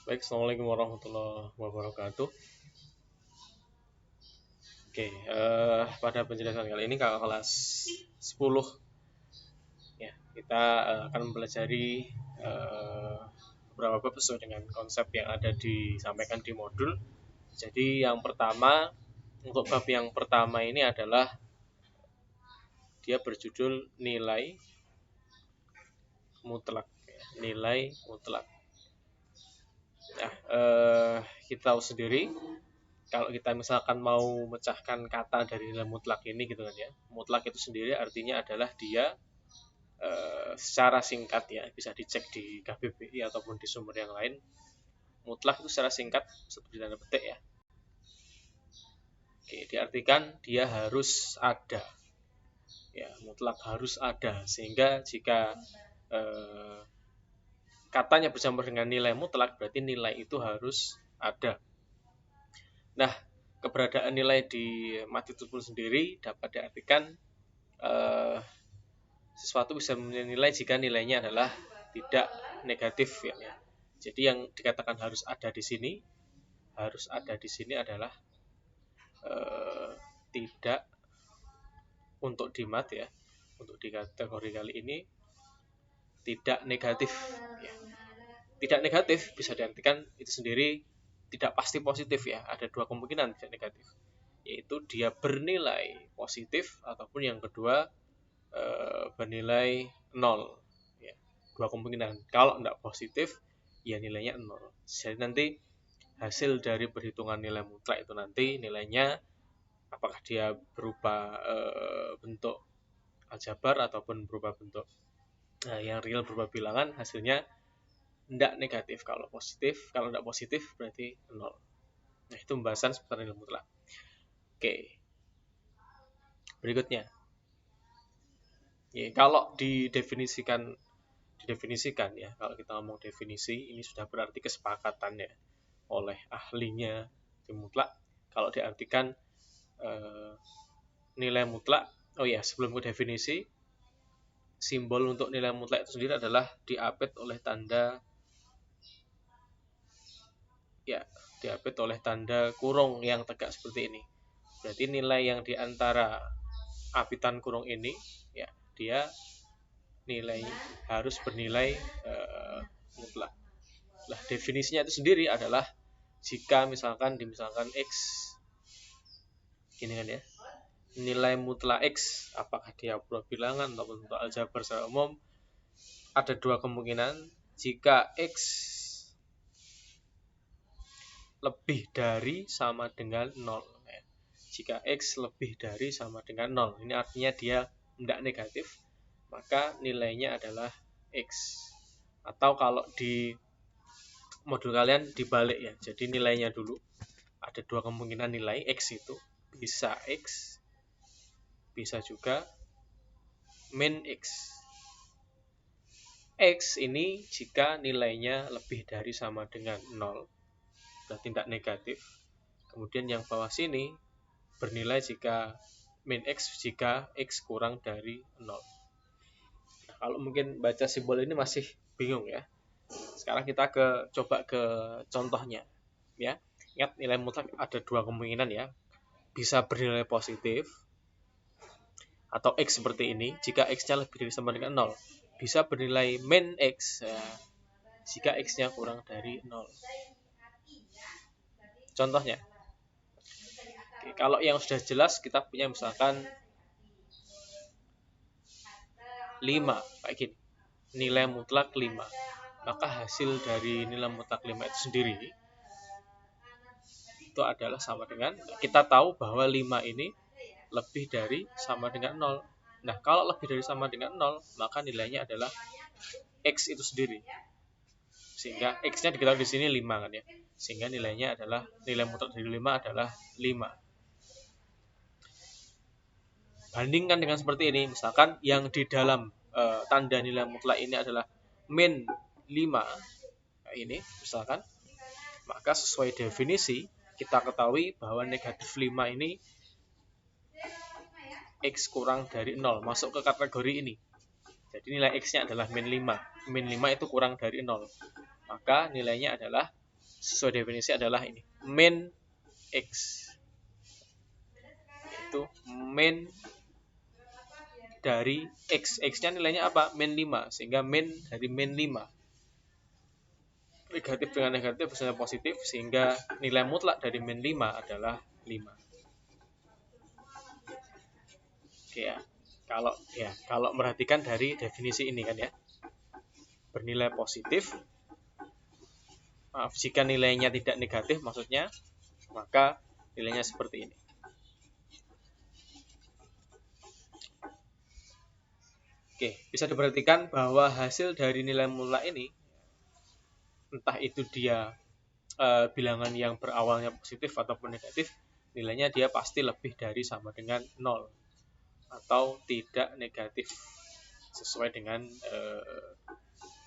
Baik, Assalamualaikum warahmatullahi wabarakatuh. Oke, pada penjelasan kali ini kakak kelas 10 ya, kita akan mempelajari beberapa bab sesuai dengan konsep yang ada disampaikan di modul. Jadi yang pertama, untuk bab yang pertama ini adalah dia berjudul nilai mutlak. Nilai mutlak. Nah, kita tahu sendiri kalau kita misalkan mau memecahkan kata dari nilai mutlak ini gitu kan ya. Mutlak itu sendiri artinya adalah dia secara singkat ya, bisa dicek di KBBI ataupun di sumber yang lain. Mutlak itu secara singkat seperti tanda petik ya. Oke, diartikan dia harus ada. Ya, mutlak harus ada sehingga jika katanya bersama dengan nilai mutlak berarti nilai itu harus ada. Nah, keberadaan nilai di magnitudo sendiri dapat diartikan sesuatu bisa menilai jika nilainya adalah tidak negatif ya. Jadi yang dikatakan harus ada di sini adalah tidak untuk di mat ya. Untuk di kategori kali ini tidak negatif ya. Tidak negatif bisa diartikan itu sendiri tidak pasti positif ya. Ada dua kemungkinan tidak negatif, yaitu dia bernilai positif ataupun yang kedua bernilai 0 ya. Dua kemungkinan. Kalau tidak positif ya nilainya 0. Jadi nanti hasil dari perhitungan nilai mutlak itu nanti nilainya apakah dia berupa bentuk aljabar ataupun berupa bentuk yang real berupa bilangan, hasilnya tidak negatif. Kalau tidak positif berarti 0. Nah, itu pembahasan seputar nilai mutlak. Oke. Berikutnya. Ya, kalau didefinisikan ya, kalau kita ngomong definisi ini sudah berarti kesepakatan ya oleh ahlinya di mutlak. Kalau diartikan nilai mutlak, oh ya sebelum ke definisi, simbol untuk nilai mutlak itu sendiri adalah diapit oleh tanda kurung yang tegak seperti ini. Berarti nilai yang diantara apitan kurung ini ya dia nilai harus bernilai mutlak. Lah definisinya itu sendiri adalah jika misalkan X ini kan ya, nilai mutlak X apakah dia berupa bilangan ataupun bentuk aljabar secara umum, ada dua kemungkinan. Jika X lebih dari sama dengan 0 ya. Jika X lebih dari sama dengan 0 ini artinya dia tidak negatif, maka nilainya adalah X. Atau kalau di modul kalian dibalik ya, jadi nilainya dulu ada dua kemungkinan nilai X itu, bisa X, bisa juga min X. X ini jika nilainya lebih dari sama dengan 0 berarti tidak negatif. Kemudian yang bawah sini bernilai jika min X jika X kurang dari 0. Nah, kalau mungkin baca simbol ini masih bingung ya. Sekarang kita coba ke contohnya ya. Ingat nilai mutlak ada dua kemungkinan ya. Bisa bernilai positif atau X seperti ini jika X-nya lebih dari sama dengan 0. Bisa bernilai min X ya, jika X-nya kurang dari 0. Contohnya, oke, kalau yang sudah jelas kita punya misalkan 5 kayak gini, nilai mutlak 5. Maka hasil dari nilai mutlak 5 itu sendiri itu adalah sama dengan, kita tahu bahwa 5 ini lebih dari sama dengan 0. Nah, kalau lebih dari sama dengan 0, maka nilainya adalah X itu sendiri. Sehingga X-nya diketahui di sini 5 kan ya. Sehingga nilainya adalah, nilai mutlak dari 5 adalah 5. Bandingkan dengan seperti ini, misalkan yang di dalam tanda nilai mutlak ini adalah min 5, nah ini misalkan, maka sesuai definisi kita ketahui bahwa negatif 5 ini X kurang dari 0, masuk ke kategori ini. Jadi nilai X-nya adalah min 5. Min 5 itu kurang dari 0. Maka nilainya adalah sesuai definisi adalah ini, min X. Itu min dari X. X-nya nilainya apa? Min 5. Sehingga min dari min 5. Negatif dengan negatif bersama positif, sehingga nilai mutlak dari min 5 adalah 5. Oke ya. Kalau merhatikan dari definisi ini kan ya. Bernilai positif. Maaf, jika nilainya tidak negatif maksudnya, maka nilainya seperti ini. Oke, bisa diperhatikan bahwa hasil dari nilai mutlak ini, entah itu dia bilangan yang berawalnya positif ataupun negatif, nilainya dia pasti lebih dari sama dengan 0 atau tidak negatif sesuai dengan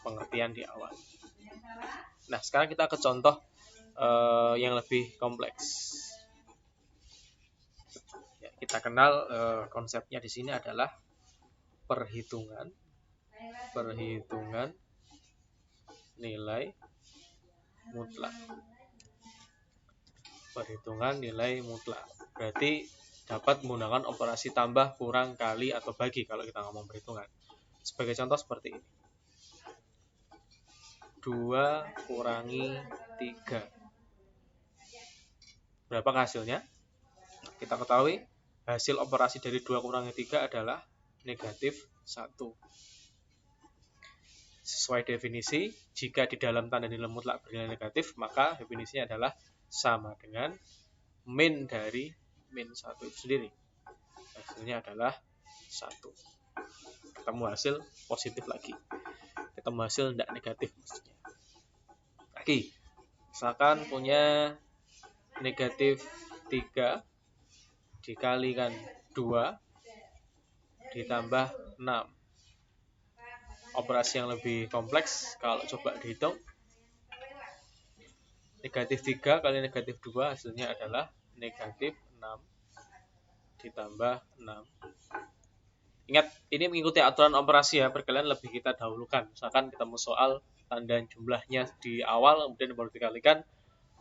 pengertian di awal. Nah, sekarang kita ke contoh yang lebih kompleks. Ya, kita kenal konsepnya di sini adalah perhitungan nilai mutlak. Perhitungan nilai mutlak berarti dapat menggunakan operasi tambah, kurang, kali, atau bagi kalau kita ngomong perhitungan. Sebagai contoh seperti ini. 2 kurangi 3. Berapa hasilnya? Kita ketahui hasil operasi dari 2 kurangi 3 adalah negatif 1. Sesuai definisi, jika di dalam tanda nilai mutlak bernilai negatif, maka definisinya adalah sama dengan min dari min 1 itu sendiri. Hasilnya adalah 1. Ketemu hasil positif lagi. Ketemu hasil tidak negatif maksudnya. Lagi, misalkan punya negatif 3 dikalikan 2 ditambah 6. Operasi yang lebih kompleks kalau coba dihitung, negatif 3 kali negatif 2 hasilnya adalah negatif 6 ditambah 6. Ingat, ini mengikuti aturan operasi ya, perkalian lebih kita dahulukan. Misalkan ketemu soal tanda jumlahnya di awal kemudian baru dikalikan,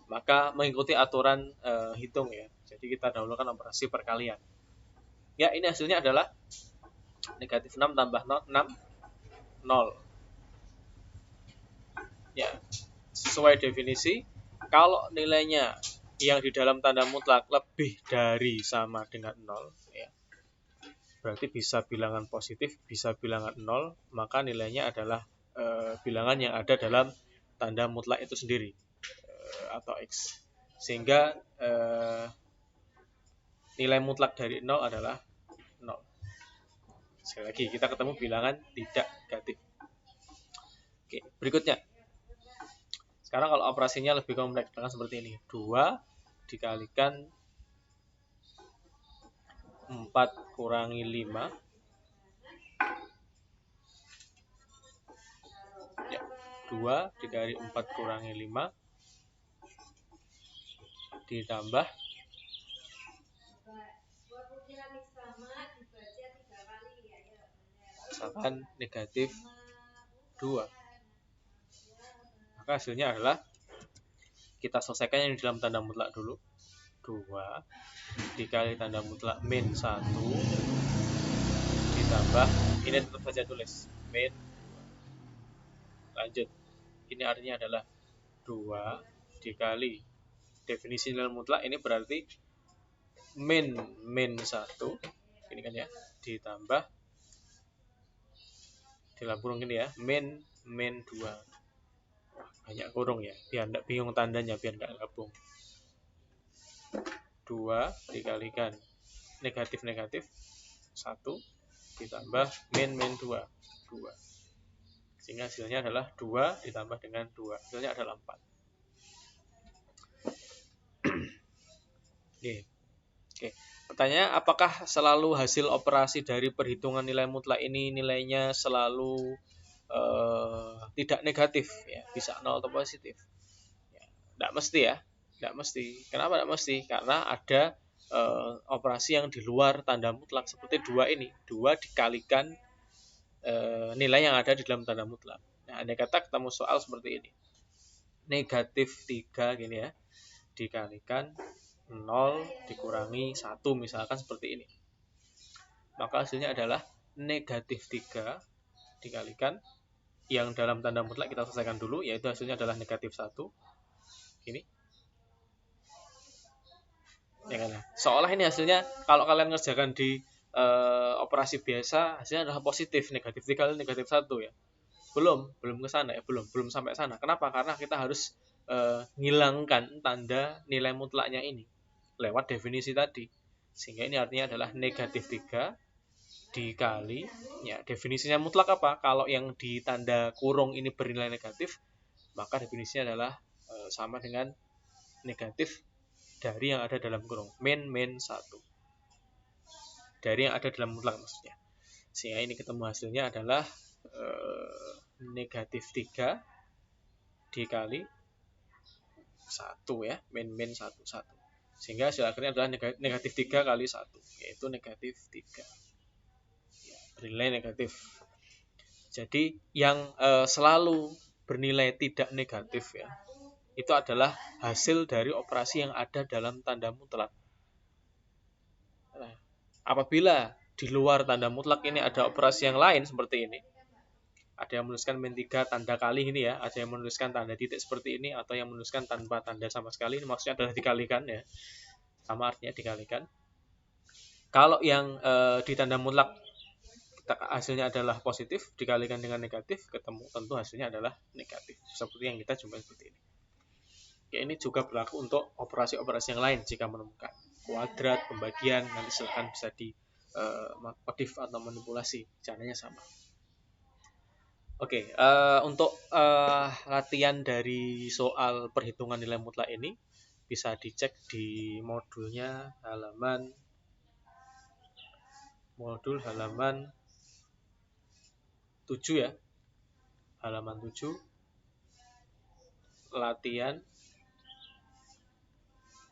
maka mengikuti aturan hitung ya. Jadi kita dahulukan operasi perkalian. Ya, ini hasilnya adalah negatif 6 tambah 6, 0. Ya, sesuai definisi, kalau nilainya yang di dalam tanda mutlak lebih dari sama dengan 0, ya, berarti bisa bilangan positif, bisa bilangan 0, maka nilainya adalah bilangan yang ada dalam tanda mutlak itu sendiri, atau X. Sehingga nilai mutlak dari 0 adalah 0. Sekali lagi, kita ketemu bilangan tidak negatif. Oke, berikutnya. Sekarang kalau operasinya lebih kompleks, dengan seperti ini. 2 dikalikan 4 kurangi 5. Ya, 2 dikali 4 kurangi 5 ditambah misalkan negatif 2. Maka hasilnya adalah, kita selesaikan yang di dalam tanda mutlak dulu. 2 dikali tanda mutlak min 1 ditambah, ini tetap saja tulis min. Lanjut, ini artinya adalah 2 dikali definisi nilai mutlak, ini berarti min 1, ini kan ya, ditambah dalam kurung ini ya, min 2. Banyak kurung ya, biar tidak bingung tandanya, biar nggak gabung. 2 dikalikan negatif 1 ditambah min 2. Sehingga hasilnya adalah 2 ditambah dengan 2. Hasilnya adalah 4. Oke. Pertanyaan, apakah selalu hasil operasi dari perhitungan nilai mutlak ini nilainya selalu tidak negatif ya, bisa 0 atau positif? Ya, tidak mesti ya. Tidak mesti. Kenapa tidak mesti? Karena ada operasi yang di luar tanda mutlak seperti 2 ini. 2 dikalikan nilai yang ada di dalam tanda mutlak. Nah, andai kata ketemu soal seperti ini. negatif 3 gini ya, dikalikan 0 dikurangi 1 misalkan seperti ini. Maka hasilnya adalah negatif 3 dikalikan yang dalam tanda mutlak kita selesaikan dulu, yaitu hasilnya adalah negatif 1. Ini. Ya kan? Seolah ini hasilnya kalau kalian ngerjakan di operasi biasa, hasilnya adalah positif, negatif 3 kali negatif 1 ya. Belum ke sana ya, belum sampai sana. Kenapa? Karena kita harus ngilangkan tanda nilai mutlaknya ini lewat definisi tadi. Sehingga ini artinya adalah negatif 3 dikali, ya definisinya mutlak apa? Kalau yang di tanda kurung ini bernilai negatif, maka definisinya adalah sama dengan negatif dari yang ada dalam kurung, min 1. Dari yang ada dalam mutlak maksudnya. Sehingga ini ketemu hasilnya adalah negatif 3 dikali 1 ya, min 1. Sehingga hasil akhirnya adalah negatif 3 kali 1, yaitu negatif 3. Ya, bernilai negatif. Jadi yang selalu bernilai tidak negatif ya, itu adalah hasil dari operasi yang ada dalam tanda mutlak. Nah, apabila di luar tanda mutlak ini ada operasi yang lain seperti ini, ada yang menuliskan min 3 tanda kali ini ya, ada yang menuliskan tanda titik seperti ini, atau yang menuliskan tanpa tanda sama sekali, ini maksudnya adalah dikalikan ya, sama artinya dikalikan. Kalau yang di tanda mutlak hasilnya adalah positif dikalikan dengan negatif, ketemu tentu hasilnya adalah negatif, seperti yang kita jumpai seperti ini. Ya, ini juga berlaku untuk operasi-operasi yang lain. Jika menemukan kuadrat, pembagian, nanti silahkan bisa di modif atau manipulasi, caranya sama. Oke, untuk latihan dari soal perhitungan nilai mutlak ini bisa dicek di modulnya modul halaman 7 ya, halaman 7, latihan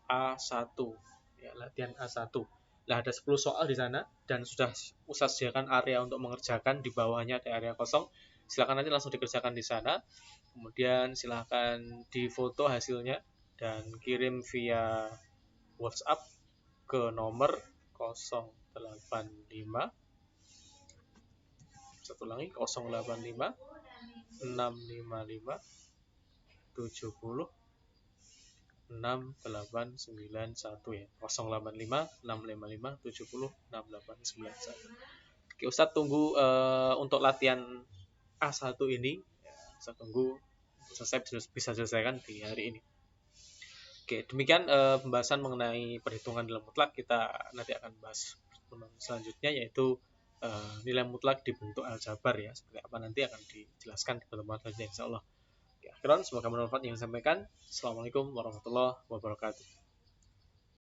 A1 ya, latihan A1. Nah, ada 10 soal di sana dan sudah Ustaz sediakan area untuk mengerjakan, di bawahnya ada area kosong. Silakan nanti langsung dikerjakan di sana. Kemudian silakan difoto hasilnya dan kirim via WhatsApp ke nomor 085 655 70 6891 ya, 085 655 70 6891. Oke, Ustadz tunggu untuk latihan A1 ini ya, saya tunggu bisa selesaikan di hari ini. Oke, demikian pembahasan mengenai perhitungan nilai mutlak. Kita nanti akan bahas selanjutnya, yaitu nilai mutlak di bentuk aljabar ya, seperti apa nanti akan dijelaskan di pertemuan selanjutnya insyaallah. Akhirnya semoga bermanfaat yang disampaikan. Assalamualaikum warahmatullahi wabarakatuh.